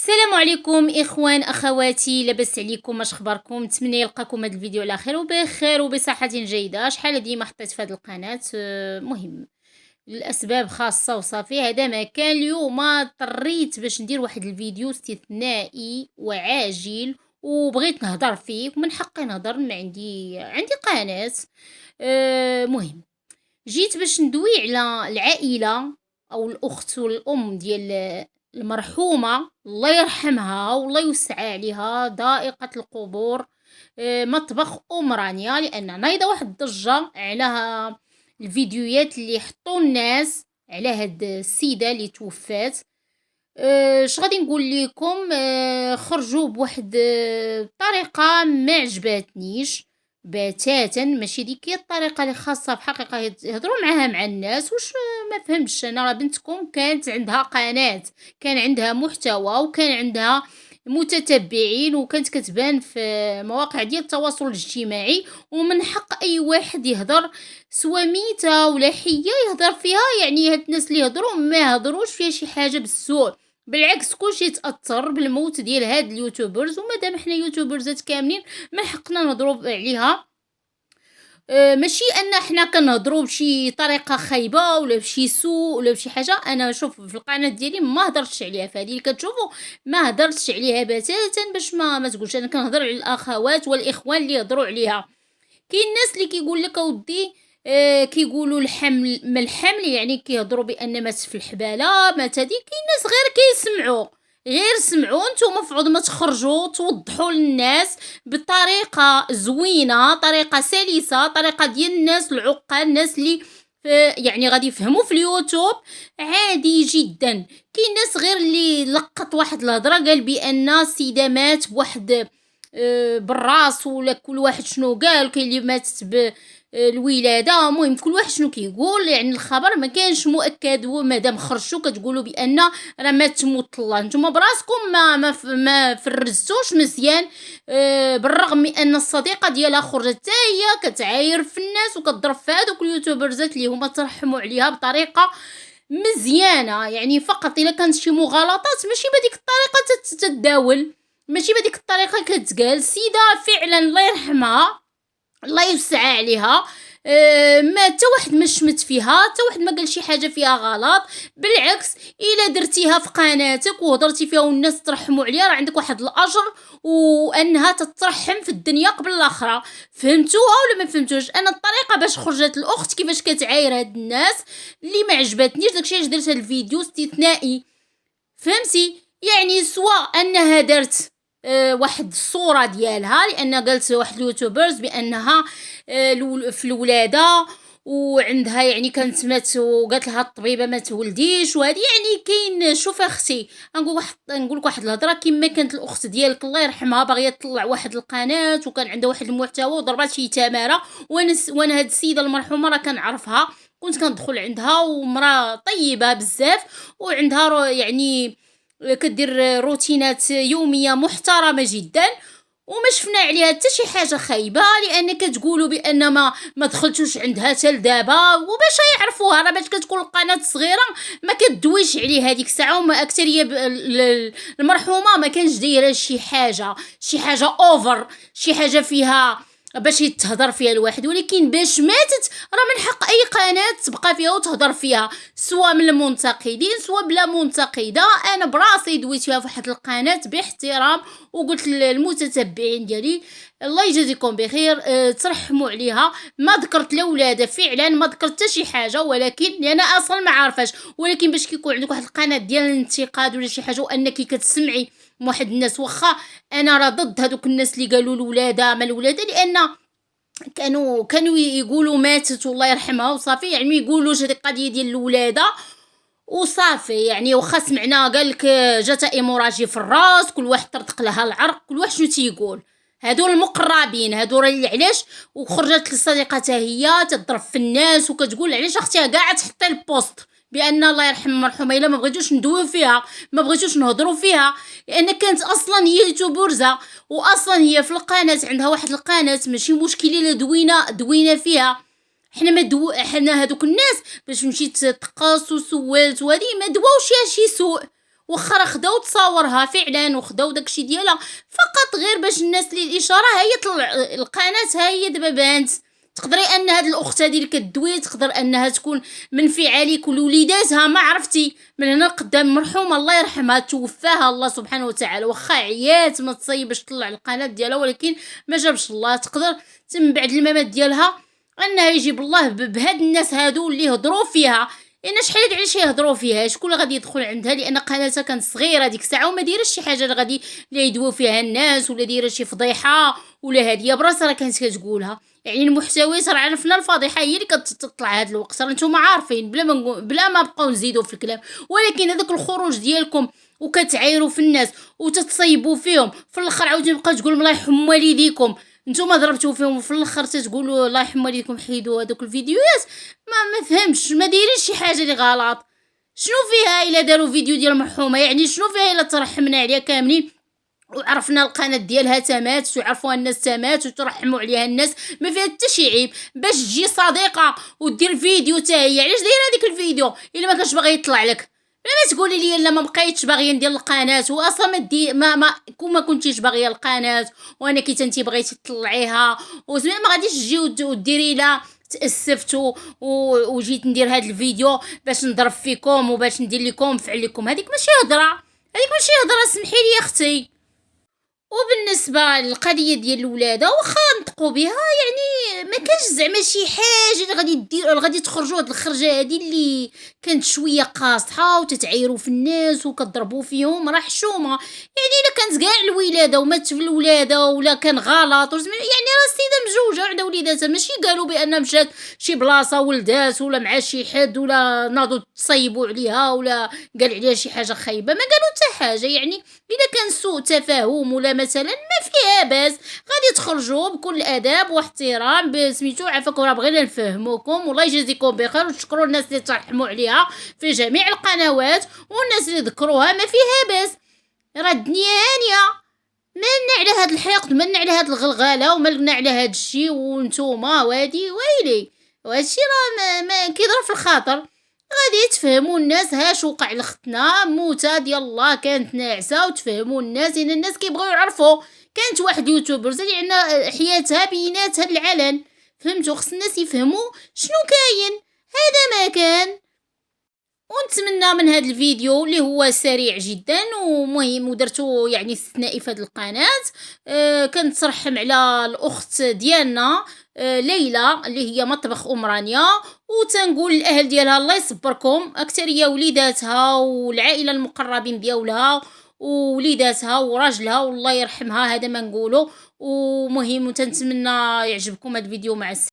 السلام عليكم اخوان اخواتي، لاباس عليكم؟ اش اخباركم؟ نتمنى يلقاكم هذا الفيديو على خير وبخير وبصحه جيده. شحال ديما حطيت في هذه القناه مهم لاسباب خاصه وصافي. هذا ما كان اليوم اضطريت باش ندير واحد الفيديو استثنائي وعاجل وبغيت نهضر فيه ومن حقي نهضر. ما عندي قناه. مهم جيت باش ندوي على العائله او الاخت والام ديال المرحومه الله يرحمها والله يوسع عليها ضائقه القبور، مطبخ ام رانيا. لان نايضه واحد الضجه على الفيديوهات اللي حطوا الناس على هاد السيده اللي توفات. اش غادي نقول لكم؟ خرجوا بواحد الطريقه ما عجباتنيش بتاتا. ماشي ديك هي الطريقه اللي خاصه في حقيقه يهضروا معاها مع الناس. واش ما فهمتش انا؟ راه بنتكم كانت عندها قناه، كان عندها محتوى وكان عندها متتبعين وكانت كتبان في مواقع ديال التواصل الاجتماعي، ومن حق اي واحد يهضر سوا ميته ولا حيه يهضر فيها. يعني هاد الناس اللي يهضروا ما يهضروش فيها شي حاجه بالسوء، بالعكس كلشي يتاثر بالموت ديال هاد اليوتيوبرز. ومادام حنا يوتيوبرزات كاملين من حقنا نهضروا عليها. ماشي ان حنا كنهضروا بشي طريقه خايبه ولا بشي سوء ولا بشي حاجه. انا شوف في القناه ديالي ما هضرتش عليها، فهذه اللي كتشوفوا ما هضرتش عليها بتاتا باش ما تقولش انا كنهضر على الاخوات والاخوان اللي يهضروا عليها. كاين الناس اللي كيقول لك اودي كيقولوا الحمل ما الحمل، يعني كيهضروا بان مات في الحباله مات. هذه كاين ناس غير كيسمعوا، غير سمعوا. نتوما مفروض ما تخرجوا توضحوا للناس بطريقه زوينه، طريقه سلسه، طريقه ديال الناس العقال، الناس اللي يعني غادي يفهموا في اليوتيوب عادي جدا. كاين ناس غير اللي لقط واحد الهضره قال بان السيده مات بواحد بالراس، ولا كل واحد شنو قال. كاين اللي ماتت بالولاده. المهم كل واحد شنو كيقول، يعني الخبر ما كانش مؤكد. ومادام خرجتوا كتقولوا بان راه ما تموت الله، نتوما براسكم ما فرزتوش مزيان. بالرغم من ان الصديقه ديالها خرجت حتى هي كتعاير في الناس وكتضرب في هذوك اليوتيوبرزات اللي هما ترحموا عليها بطريقه مزيانه. يعني فقط الا كانت شي مغالطات ماشي بهذيك الطريقه تتداول، ماشي بهذيك الطريقه كتقال. سيده فعلا الله يرحمها الله يوسع عليها، ما حتى واحد ما شمت فيها، حتى واحد ما قال شي حاجه فيها غلط. بالعكس الا درتيها في قناتك وهضرتي فيها والناس ترحموا عليها راه عندك واحد الاجر، وانها تترحم في الدنيا قبل الاخره. فهمتوها ولا ما فهمتوش؟ انا الطريقه باش خرجت الاخت كيفاش كتعاير هاد الناس اللي ما عجبتنيش، داكشي علاش درت هاد الفيديو استثنائي. فهمتي؟ يعني سواء انها درت واحد الصوره ديالها، لان قالت واحد اليوتيوبرز بانها في الولاده وعندها يعني كانت مات وقالت لها الطبيبه ما تولديش. وهذه يعني كاين. شوف اختي نقول لك واحد الهضره، كما كانت الاخت ديالك الله يرحمها باغيه تطلع واحد القناه وكان عندها واحد المحتوى وضربات شي تماره. وانا هاد السيده المرحومه راه كنعرفها، كنت كندخل عندها ومراه طيبه بزاف وعندها يعني كدير روتينات يوميه محترمه جدا. وما شفنا عليها حتى شي حاجه خايبه. لان كتقولوا بان ما دخلتوش عندها حتى لدابا، وباش يعرفوها راه باش كتكون القناه صغيره ما كدويش عليه هذيك الساعه. وما اكثريه المرحومه ما كانش دايره شي حاجه اوفر، شي حاجه فيها باش يتهضر فيها الواحد. ولكن باش ماتت راه من حق اي قناه تبقى فيها وتهضر فيها، سواء من المنتقدين سواء بلا منتقده. انا براسي دويت فيها في واحد القناه باحترام وقلت للمتتبعين ديالي الله يجازيكم بخير، ترحموا عليها. ما ذكرت الاولاد فعلا، ما ذكرت حتى شي حاجه، ولكن انا اصلا ما عارفاش. ولكن باش كيكون عندك واحد القناه ديال الانتقاد ولا شي حاجه وانك كتسمعي واحد الناس، واخا انا راه ضد هذوك الناس اللي قالوا الولاده ما الولاده، لان كانوا يقولوا ماتت والله يرحمها وصافي. يعني ما يقولوش هذه القضيه ديال الولاده وصافي. يعني واخا سمعنا قال لك جات ايموراجي في الراس، كل واحد طرطق لها العرق، كل واحد شنو تيقول. هادو المقربين هادو راه علاش. وخرجت لصديقتها هي تضرب في الناس وكتقول علاش اختها كاع تحطي البوست بان الله يرحم المرحومه. الا ما بغيتوش ندويو فيها ما بغيتوش نهضروا فيها، لان كانت اصلا هي يوتيوبرزه واصلا هي في القناه عندها واحد القناه ماشي مشكل الا دوينا فيها. حنا حنا هذوك الناس باش مشيت تقص وسولت وهذه ما دواوش شي سوء. واخا راه خداو تصاورها فعلا وخداو داكشي ديالها فقط غير باش الناس لي الاشاره. ها هي طلع القناه، ها هي دابا بانت. تقدري ان هاد الاخت هادي اللي كدوي تقدر انها تكون منفعه ليك ولوليداتها، ما عرفتي من هنا لقدام. مرحومه الله يرحمها، توفاها الله سبحانه وتعالى، واخا عيات ما تصيب باش تطلع القناه ديالها، ولكن ما جابش الله. تقدر من بعد الممات ديالها انها يجيب الله بهاد الناس هادو اللي هضروا فيها. لان شحال علاش يهضروا فيها، شكون اللي غادي يدخل عندها؟ لان قناتها كانت صغيره ديك الساعه وما دايره شي حاجه اللي غادي لا يدويو فيها الناس ولا دايره شي فضيحه ولا هاديه براسها راه كانت كتقولها. يعني المحتويات راه عرفنا الفضيحه هي اللي كتطلع هاد الوقت، راه نتوما عارفين بلا ما بقاو نزيدوا في الكلام. ولكن هذاك الخروج ديالكم وكتعايروا في الناس وتتصيبوا فيهم في الاخر عاوتاني بقى تقول الله يرحم والديكم. نتوما ضربتوا فيهم وفي الاخر تتقولوا الله يرحم والديكم حيدوا هذوك الفيديوهات. ما فهمتش، ما دايرين شي حاجه اللي غلط. شنو فيها الا داروا فيديو ديال المرحومه؟ يعني شنو فيها الا ترحمنا عليها كاملين وعرفنا القناه ديالها تمات ويعرفوها الناس تمات وترحموا عليها الناس؟ ما فيها حتى شي عيب باش تجي صديقه ودير فيديو حتى هي. علاش دايره هذيك الفيديو الا ما كانش باغي يطلع لك؟ ما تقولي لي لا ما بقيتش باغيه ندير القناه واصلا ما دي ما كنتيش باغيه القناه وانا كي انت بغيتي تطلعيها وزعما ما غاديش تجي وديري لا تاسفت وجيت ندير هذا الفيديو باش نضرب فيكم وباش ندير لكم نفعل لكم. هذيك ماشي هضره، هذيك ماشي هضره، سمحي لي يا اختي. وبالنسبه للقضيه ديال الولاده واخا نطقوا بها، يعني ما كانش زعما شي حاجه اللي غادي دير غادي تخرجوا هاد الخرجه هادي اللي كانت شويه قاصحه وتتعايروا في الناس وكتضربوا فيهم، راه حشومه. يعني الا كانت كاع الولاده ومات في الولاده ولا كان غلط يعني راه السيده مزوجه وعندها وليداتها، ماشي قالوا بان مشات شي بلاصه ولدات ولا مع شي حد ولا ناضوا تصيبوا عليها ولا قال عليها شي حاجه خايبه، ما قالوا حتى حاجه. يعني اذا كان سوء تفاهم ولا مثلا ما فيها باس غادي تخرجوا بكل اداب واحترام سميتو عافاكم، راه بغينا نفهموكم والله يجازيكم بخير وتشكروا الناس اللي ترحموا عليها في جميع القنوات والناس اللي ذكروها، ما فيها باس. راه الدنيا هانيه، مالنا على هاد الحقد، مالنا على هاد الغلغله ومالنا على هاد الشيء وانتوما وادي ويلي. وهادشي راه ما كيضرب في الخاطر. غادي تفهموا الناس هاش وقع لختنا موتة ديال الله كانت ناعسه، وتفهموا الناس ان الناس كيبغيو يعرفوا. كانت واحد يوتيوبر زاد عندنا حياتها بينات هاد العلن، فهمتوا؟ خص الناس يفهموا شنو كاين. هذا ما كان. ونتمنى من هذا الفيديو اللي هو سريع جدا ومهم ودرتو يعني استثنائي في هذه القناه. كنت ترحم على الاخت ديالنا ليلى اللي هي مطبخ ام رانيا، وتنقول الاهل ديالها الله يصبركم، اكثريه وليداتها والعائله المقربين ديالها ووليداتها وراجلها والله يرحمها، هذا ما نقوله. ومهم تنتمنى يعجبكم هذا الفيديو. مع السلامه.